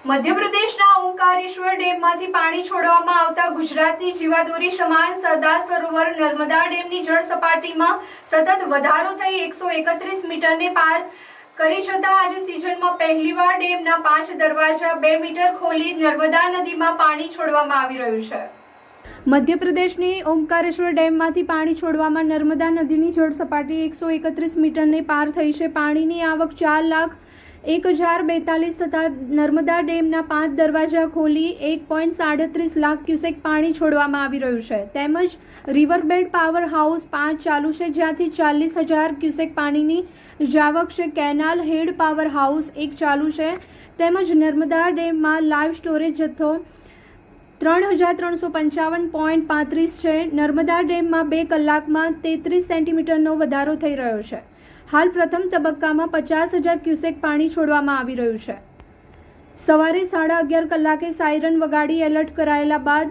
મધ્યપ્રદેશના ઓમકારેશ્વર ડેમમાંથી પાણી છોડવામાં આવતા ગુજરાતની જીવાદોરી સમાન સરદાર સરોવર નર્મદા ડેમની જળ સપાટીમાં સતત વધારો થઈ 131 મીટરને પાર કરી જતા આજે સિઝનમાં પહેલીવાર ડેમના 5 દરવાજા 2 મીટર ખોલી નર્મદા નદીમાં પાણી છોડવામાં આવી રહ્યું છે. મધ્યપ્રદેશની ઓમકારેશ્વર ડેમમાંથી પાણી છોડવામાં નર્મદા નદીની જળ સપાટી 131 મીટરને પાર થઈ છે. પાણીની આવક 4,01,042 થતા નર્મદા ડેમના 5 દરવાજા ખોલી 1.37 લાખ ક્યુસેક પાણી છોડવામાં આવી રહ્યું છે. તેમજ રિવરબેડ પાવર હાઉસ 5 ચાલુ છે, જ્યાંથી 40,000 ક્યુસેક પાણીની જાવક છે. કેનાલ હેડ પાવર હાઉસ 1 ચાલુ છે. તેમજ નર્મદા ડેમમાં લાઈવ સ્ટોરેજ જથ્થો 3,355.35 છે. નર્મદા ડેમમાં 2 કલાકમાં 33 સેન્ટીમીટરનો વધારો થઈ રહ્યો છે. હાલ પ્રથમ તબક્કામાં 50,000 ક્યુસેક પાણી છોડવામાં આવી રહ્યું છે. સવારે 11:30 કલાકે સાયરન વગાડી એલર્ટ કરાયેલા બાદ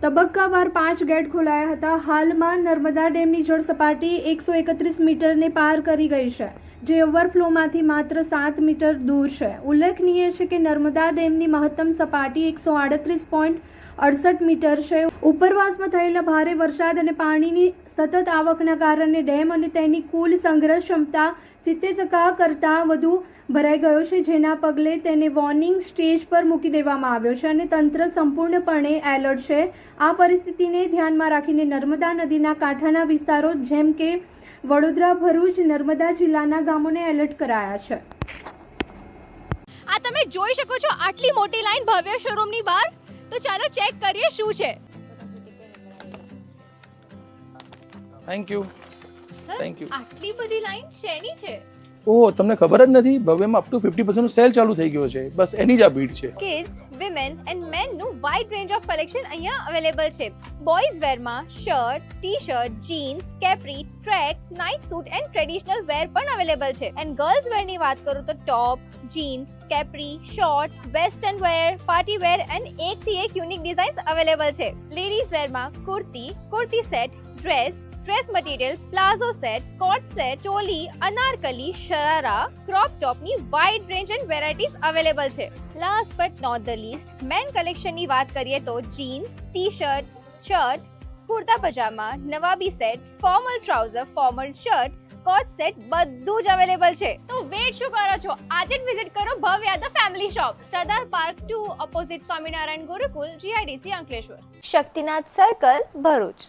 તબક્કાવાર 5 ગેટ ખોલાયા હતા. હાલમાં નર્મદા ડેમની જળ સપાટી 131 મીટરને પાર કરી ગઈ છે, જે ઓવરફ્લોમાંથી માત્ર 7 મીટર દૂર છે. ઉલ્લેખનીય છે કે નર્મદા ડેમની મહત્તમ સપાટી 138.68 મીટર છે. ઉપરવાસમાં થયેલા ભારે વરસાદ અને પાણીની સતત આવકના કારણે ડેમ અને તેની કુલ સંગ્રહ ક્ષમતા 70% કરતાં વધુ ભરાઈ ગયો છે, જેના પગલે તેને વોર્નિંગ સ્ટેજ પર મૂકી દેવામાં આવ્યો છે અને તંત્ર સંપૂર્ણપણે એલર્ટ છે. આ પરિસ્થિતિને ધ્યાનમાં રાખીને નર્મદા નદીના કાંઠાના વિસ્તારો જેમ કે વડોદરા, ભરૂચ, નર્મદા જિલ્લાના ગામોને એલર્ટ કરાયા છે. આ તમે જોઈ શકો છો આટલી મોટી લાઈન ભવ્ય શોરૂમની બહાર. તો ચાલો ચેક કરીએ શું છે. Thank you. Sir, Thank you. આટલી બધી લાઈન શેની છે? ઓહ, તમને ખબર જ નથી? ભવ્યમાં અપ ટુ 50% સેલ ચાલુ થઈ ગયો છે. બસ એની જ આ ભીડ છે. કિડ્સ, વિમેન એન્ડ મેન નું વાઇડ રેન્જ ઓફ કલેક્શન અહીંયા અવેલેબલ છે. બોયઝ વેરમાં shirt, t-shirt, jeans, capri, track, night suit and traditional wear પણ અવેલેબલ છે. એન્ડ ગર્લ્સ વેરની વાત કરું તો top, jeans, capri, short, western wear, party wear and એકથી એક યુનિક ડિઝાઇન્સ અવેલેબલ છે. લેડીઝ વેરમાં kurti, kurti set, dress material, palazzo set, coat set, choli, anarkali, sharara, crop ટોપની wide range and varieties available છે. Last but not the least, men કલેક્શનની વાત કરીએ તો jeans, t-shirt, shirt, kurta pyjama, નવાબી set, formal trouser, formal shirt, coat set બધું જ અવેલેબલ છે. તો વેટ શું કરો છો? આજે જ વિઝિટ કરો ભવ્ય the family shop, Sardar park 2 opposite Swaminarayan Gurukul, GIDC Ankleshwar, Shaktinath circle, Bharuch.